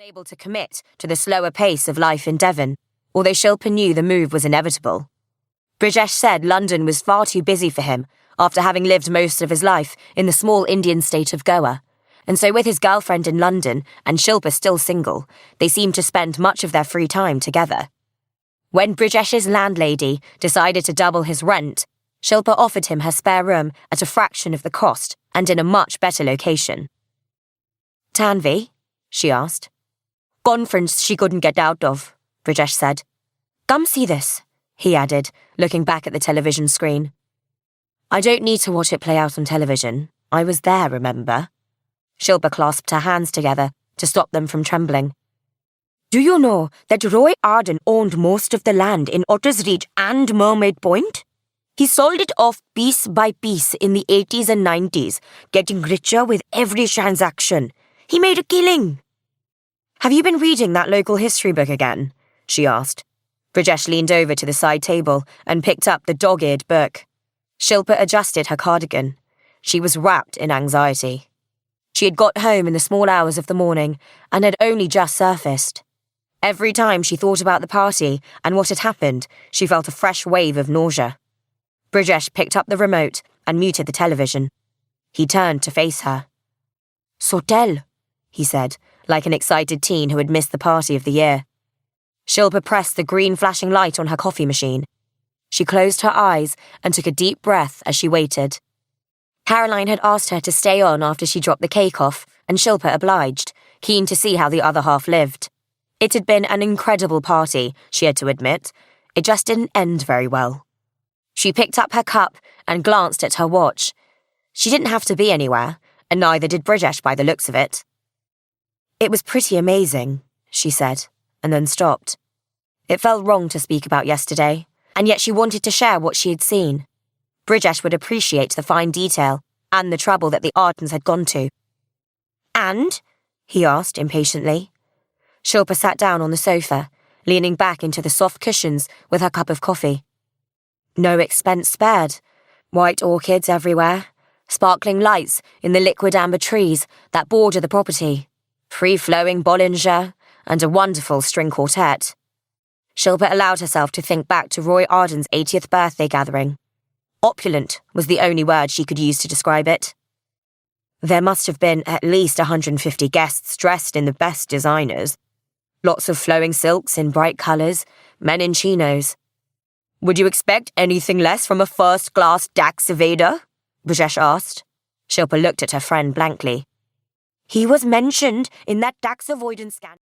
Unable to commit to the slower pace of life in Devon, although Shilpa knew the move was inevitable. Brijesh said London was far too busy for him after having lived most of his life in the small Indian state of Goa, and so with his girlfriend in London and Shilpa still single, they seemed to spend much of their free time together. When Brijesh's landlady decided to double his rent, Shilpa offered him her spare room at a fraction of the cost and in a much better location. "Tanvi?" she asked. "Conference she couldn't get out of," Brijesh said. "Come see this," he added, looking back at the television screen. "I don't need to watch it play out on television. I was there, remember?" Shilpa clasped her hands together to stop them from trembling. "Do you know that Roy Arden owned most of the land in Otter's Reach and Mermaid Point? He sold it off piece by piece in the 80s and 90s, getting richer with every transaction. He made a killing." "Have you been reading that local history book again?" she asked. Brijesh leaned over to the side table and picked up the dog-eared book. Shilpa adjusted her cardigan. She was wrapped in anxiety. She had got home in the small hours of the morning and had only just surfaced. Every time she thought about the party and what had happened, she felt a fresh wave of nausea. Brijesh picked up the remote and muted the television. He turned to face her. "So tell," he said, like an excited teen who had missed the party of the year. Shilpa pressed the green flashing light on her coffee machine. She closed her eyes and took a deep breath as she waited. Caroline had asked her to stay on after she dropped the cake off, and Shilpa obliged, keen to see how the other half lived. It had been an incredible party, she had to admit. It just didn't end very well. She picked up her cup and glanced at her watch. She didn't have to be anywhere, and neither did Brijesh by the looks of it. "It was pretty amazing," she said, and then stopped. It felt wrong to speak about yesterday, and yet she wanted to share what she had seen. Brijesh would appreciate the fine detail and the trouble that the Ardens had gone to. "And?" he asked impatiently. Shilpa sat down on the sofa, leaning back into the soft cushions with her cup of coffee. No expense spared. White orchids everywhere, sparkling lights in the liquid amber trees that border the property, free-flowing Bollinger, and a wonderful string quartet. Shilpa allowed herself to think back to Roy Arden's 80th birthday gathering. Opulent was the only word she could use to describe it. There must have been at least 150 guests dressed in the best designers. Lots of flowing silks in bright colours, men in chinos. "Would you expect anything less from a first-class tax evader?" Brijesh asked. Shilpa looked at her friend blankly. "He was mentioned in that tax avoidance scandal."